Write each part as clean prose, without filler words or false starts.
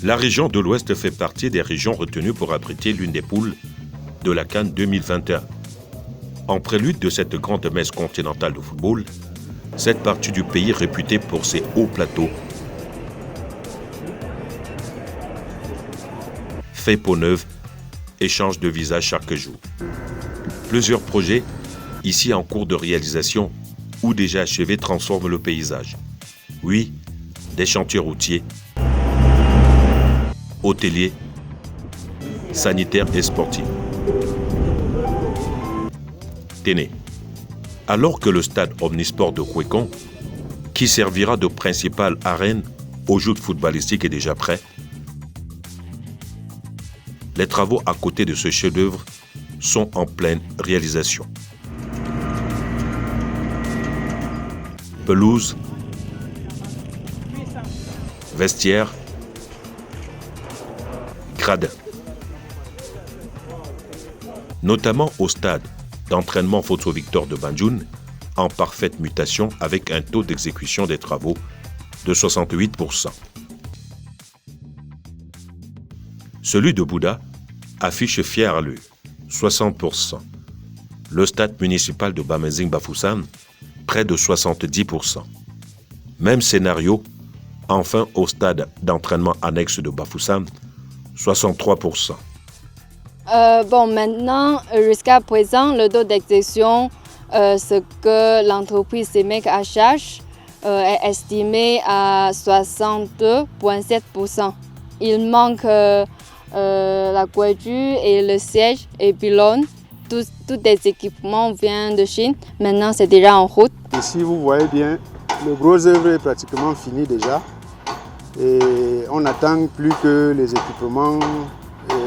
La région de l'Ouest fait partie des régions retenues pour abriter l'une des poules de la CAN 2021. En prélude de cette grande messe continentale de football, cette partie du pays réputée pour ses hauts plateaux fait peau neuve et change de visage chaque jour. Plusieurs projets, ici en cours de réalisation ou déjà achevés, transforment le paysage. Oui, des chantiers routiers, hôteliers, sanitaires et sportifs. Téné. Alors que le stade omnisport de Kwekon, qui servira de principale arène aux jeux footballistiques, est déjà prêt, les travaux à côté de ce chef-d'œuvre sont en pleine réalisation. Pelouse, vestiaires, gradins. Notamment au stade d'entraînement Photo Victor de Banjoun, en parfaite mutation avec un taux d'exécution des travaux de 68%. Celui de Bouddha affiche fier à l'œil, 60%. Le stade municipal de Bamenzing Bafoussam, près de 70%. Même scénario, enfin au stade d'entraînement annexe de Bafoussam, 63%. Maintenant, jusqu'à présent, le taux d'exécution, ce que l'entreprise CEMEC à charge, est estimé à 62,7%. Il manque la toiture et le siège et pylône. Tous les équipements viennent de Chine. Maintenant, c'est déjà en route. Ici, vous voyez bien, le gros œuvre est pratiquement fini déjà. Et on n'attend plus que les équipements,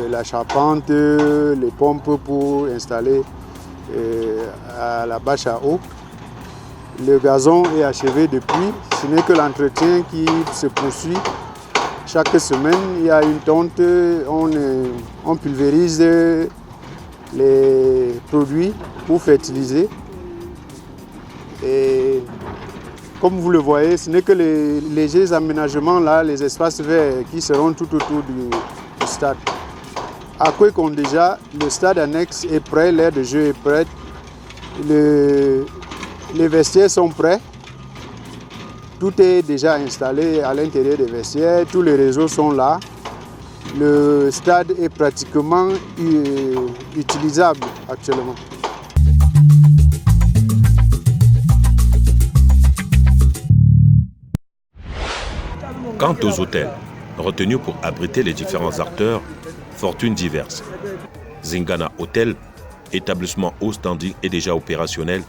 la charpente, les pompes pour installer à la bâche à eau. Le gazon est achevé depuis. Ce n'est que l'entretien qui se poursuit. Chaque semaine, il y a une tonte, on pulvérise les produits pour fertiliser. Et comme vous le voyez, ce n'est que les légers aménagements là, les espaces verts qui seront tout autour du stade. À Kwekon déjà, le stade annexe est prêt, l'aire de jeu est prête, les vestiaires sont prêts. Tout est déjà installé à l'intérieur des vestiaires, tous les réseaux sont là. Le stade est pratiquement utilisable actuellement. Quant aux hôtels, retenus pour abriter les différents acteurs, fortunes diverses. Zingana Hotel, établissement haut standing et déjà opérationnel,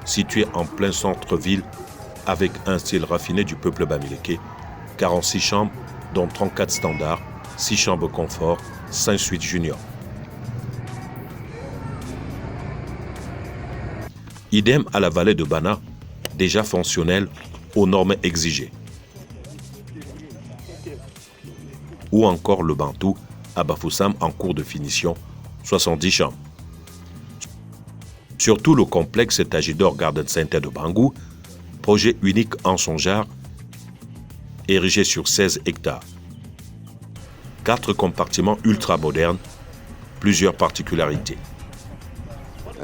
situé en plein centre-ville, avec un style raffiné du peuple bamileke, 46 chambres, dont 34 standards, 6 chambres confort, 5 suites juniors. Idem à la vallée de Bana, déjà fonctionnelle aux normes exigées. Ou encore le Bantou à Bafoussam en cours de finition, 70 chambres. Surtout le complexe Tajidor Garden Center de Bangou, projet unique en son genre, érigé sur 16 hectares. 4 compartiments ultra-modernes, plusieurs particularités.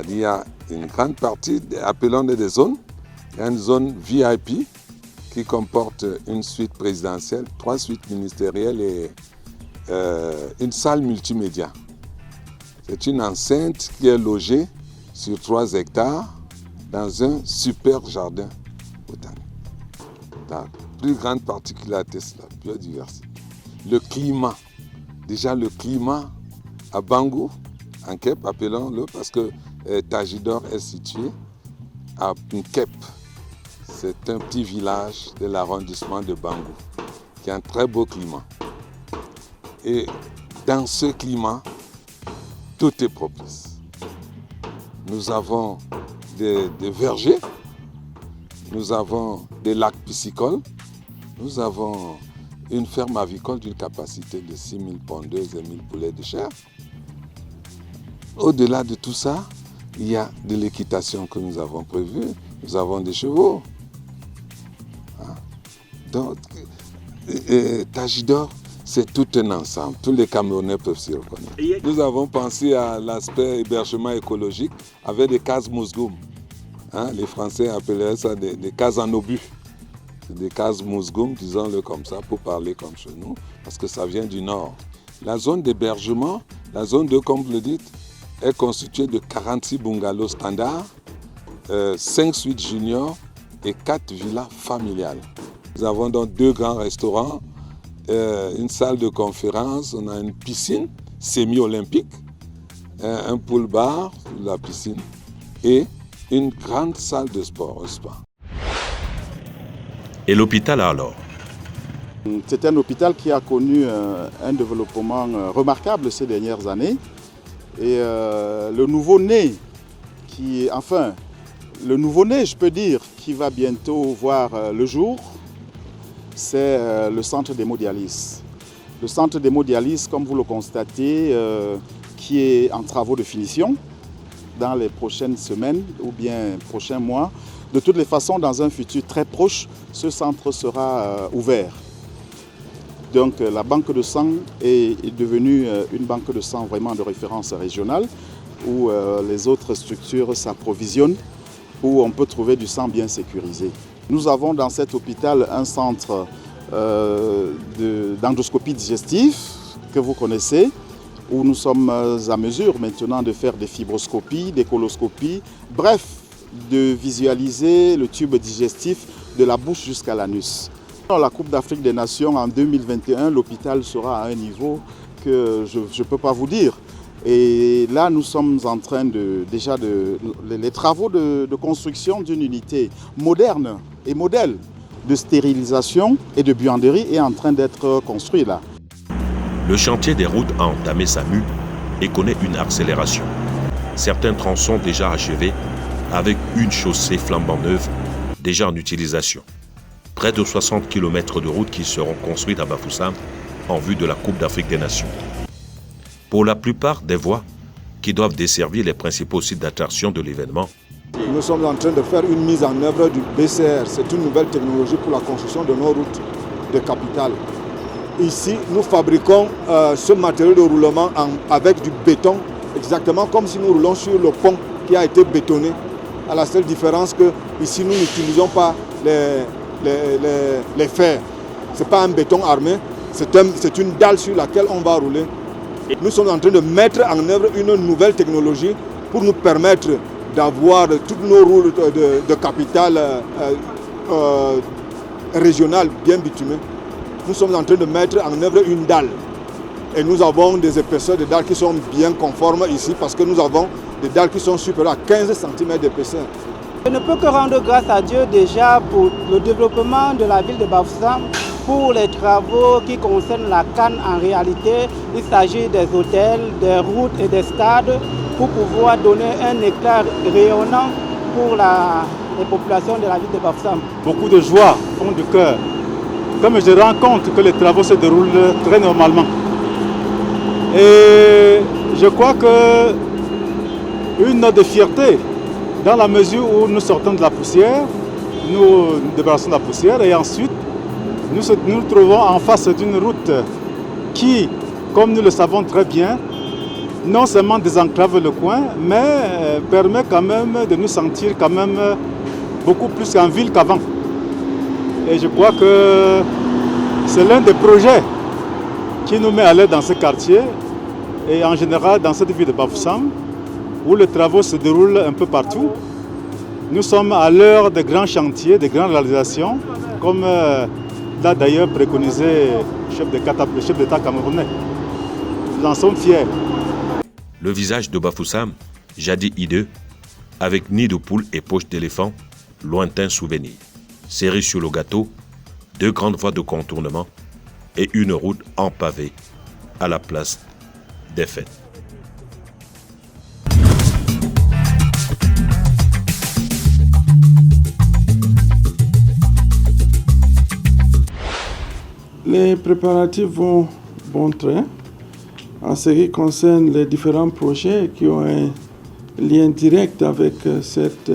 Il y a une grande partie, appelons des zones. Il y a une zone VIP qui comporte une suite présidentielle, 3 suites ministérielles et une salle multimédia. C'est une enceinte qui est logée sur 3 hectares dans un super jardin botanique. La plus grande particularité, c'est la biodiversité. Le climat. Déjà le climat à Bangou, en Kep, appelons-le, parce que Tajidor est situé à Nkep. C'est un petit village de l'arrondissement de Bangou qui a un très beau climat. Et dans ce climat, tout est propice. Nous avons des vergers, nous avons des lacs piscicoles, nous avons une ferme avicole d'une capacité de 6 000 pondeuses et 1 000 poulets de chair. Au-delà de tout ça, il y a de l'équitation que nous avons prévue. Nous avons des chevaux. Donc, Tajidor, c'est tout un ensemble. Tous les Camerounais peuvent s'y reconnaître. Nous avons pensé à l'aspect hébergement écologique avec des cases mousgoum. Les Français appelleraient ça des cases en obus. C'est des cases mousgoum, disons-le comme ça, pour parler comme chez nous, parce que ça vient du nord. La zone d'hébergement, la zone 2, comme vous le dites, est constituée de 46 bungalows standards, 5 suites juniors et 4 villas familiales. Nous avons donc 2 grands restaurants, une salle de conférence, on a une piscine semi-olympique, un pool bar, la piscine, et une grande salle de sport, un spa. Et l'hôpital alors? C'est un hôpital qui a connu un développement remarquable ces dernières années. Et le nouveau-né, je peux dire, qui va bientôt voir le jour, c'est le centre d'hémodialyse. Le centre d'hémodialyse, comme vous le constatez, qui est en travaux de finition dans les prochaines semaines ou bien prochains mois. De toutes les façons, dans un futur très proche, ce centre sera ouvert. Donc la banque de sang est devenue une banque de sang vraiment de référence régionale où les autres structures s'approvisionnent, où on peut trouver du sang bien sécurisé. Nous avons dans cet hôpital un centre d'endoscopie digestive que vous connaissez, où nous sommes à mesure maintenant de faire des fibroscopies, des coloscopies, bref, de visualiser le tube digestif de la bouche jusqu'à l'anus. Dans la Coupe d'Afrique des Nations en 2021, l'hôpital sera à un niveau que je ne peux pas vous dire. Et là, nous sommes en train les travaux de construction d'une unité moderne et modèle de stérilisation et de buanderie est en train d'être construit là. Le chantier des routes a entamé sa mue et connaît une accélération. Certains tronçons déjà achevés avec une chaussée flambant neuve déjà en utilisation. Près de 60 km de routes qui seront construites à Bafoussam en vue de la Coupe d'Afrique des Nations. Pour la plupart des voies qui doivent desservir les principaux sites d'attraction de l'événement, nous sommes en train de faire une mise en œuvre du BCR. C'est une nouvelle technologie pour la construction de nos routes de capitale. Ici, nous fabriquons ce matériau de roulement avec du béton, exactement comme si nous roulons sur le pont qui a été bétonné. À la seule différence que ici, nous n'utilisons pas les fers. Ce n'est pas un béton armé, c'est une dalle sur laquelle on va rouler. Nous sommes en train de mettre en œuvre une nouvelle technologie pour nous permettre d'avoir toutes nos routes de capitale régionale bien bitumées. Nous sommes en train de mettre en œuvre une dalle. Et nous avons des épaisseurs de dalles qui sont bien conformes ici parce que nous avons des dalles qui sont supérieures à 15 cm d'épaisseur. Je ne peux que rendre grâce à Dieu déjà pour le développement de la ville de Bafoussam, pour les travaux qui concernent la CAN en réalité. Il s'agit des hôtels, des routes et des stades pour pouvoir donner un éclat rayonnant pour les populations de la ville de Bafoussam. Beaucoup de joie au fond du cœur, comme je rends compte que les travaux se déroulent très normalement. Et je crois que une note de fierté, dans la mesure où nous sortons de la poussière, nous débarrassons de la poussière et ensuite nous nous trouvons en face d'une route qui, comme nous le savons très bien, non seulement désenclave le coin, mais permet quand même de nous sentir quand même beaucoup plus en ville qu'avant. Et je crois que c'est l'un des projets qui nous met à l'aise dans ce quartier et en général dans cette ville de Bafoussam, où les travaux se déroulent un peu partout. Nous sommes à l'heure de grands chantiers, de grandes réalisations, comme l'a d'ailleurs préconisé le chef d'État camerounais. Nous en sommes fiers. Le visage de Bafoussam, jadis hideux, avec nid de poule et poche d'éléphant, lointain souvenir. Cerise sur le gâteau, 2 grandes voies de contournement et une route en pavé à la place des fêtes. Les préparatifs vont bon train en ce qui concerne les différents projets qui ont un lien direct avec cet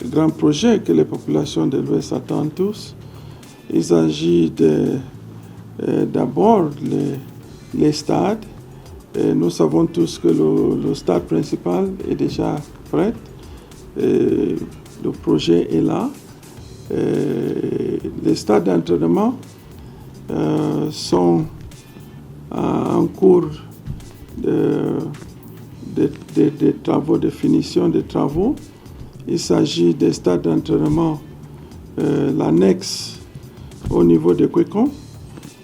grand projet que les populations de l'Ouest attendent tous. Il s'agit de d'abord les stades. Nous savons tous que le stade principal est déjà prêt. Le projet est là. Les stades d'entraînement sont en cours de travaux, de finition des travaux. Il s'agit des stades d'entraînement, l'annexe au niveau de Kwekon,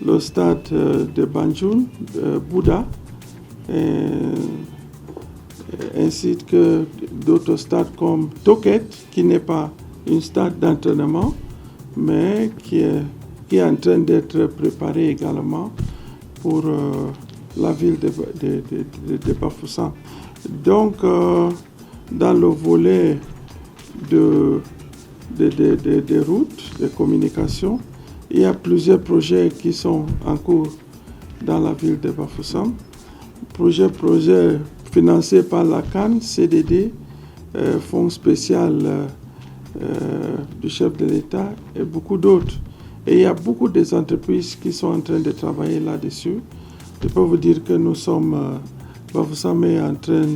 le stade de Banjul, Bouddha, ainsi que d'autres stades comme Toket, qui n'est pas un stade d'entraînement, mais qui est en train d'être préparé également pour la ville de Bafoussam. Donc, dans le volet de routes, de communication, il y a plusieurs projets qui sont en cours dans la ville de Bafoussam. Projet financé par la CAN, CDD, Fonds spécial du chef de l'État et beaucoup d'autres. Et il y a beaucoup d'entreprises qui sont en train de travailler là-dessus. Je peux vous dire que Bafoussam est en train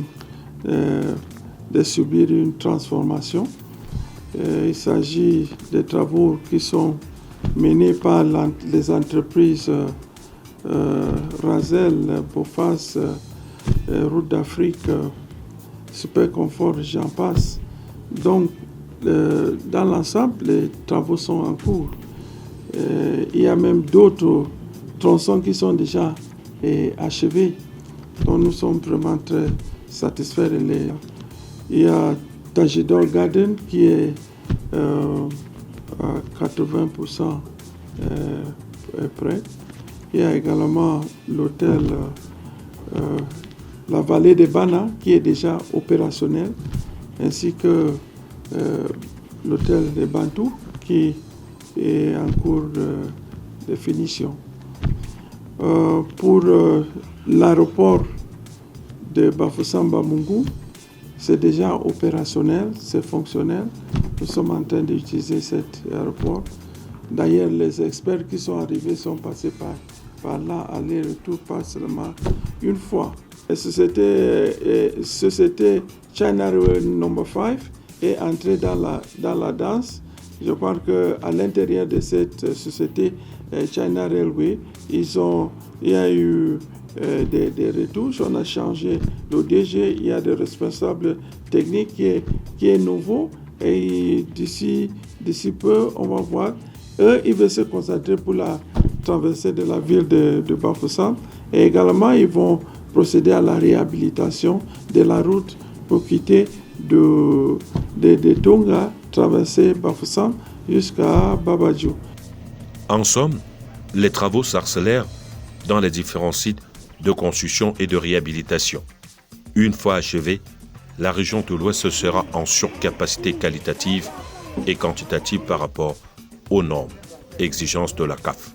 de subir une transformation. Il s'agit de travaux qui sont menés par les entreprises Razel, Bofas, Route d'Afrique, Super Confort, j'en passe. Donc, dans l'ensemble, les travaux sont en cours. Il y a même d'autres tronçons qui sont déjà achevés, dont nous sommes vraiment très satisfaits. Il y a Tajidor Garden qui est à 80% prêt. Il y a également l'hôtel La Vallée des Bana qui est déjà opérationnel, ainsi que l'hôtel de Bantou qui est en cours de finition. Pour l'aéroport de Bafoussam-Bamungou, c'est déjà opérationnel, c'est fonctionnel. Nous sommes en train d'utiliser cet aéroport. D'ailleurs, les experts qui sont arrivés sont passés par là, aller-retour, pas seulement une fois. La société China Rail No. 5 est entrée dans la danse. Je crois qu'à l'intérieur de cette société China Railway, il y a eu des retouches. On a changé le DG, il y a des responsables techniques qui est nouveau. Et d'ici peu, on va voir. Eux, ils veulent se concentrer pour la traversée de la ville de Bafoussam. Et également, ils vont procéder à la réhabilitation de la route pour quitter de Tonga, traverser Bafoussam jusqu'à Babadjou. En somme, les travaux s'accélèrent dans les différents sites de construction et de réhabilitation. Une fois achevée, la région de l'Ouest sera en surcapacité qualitative et quantitative par rapport aux normes et exigences de la CAF.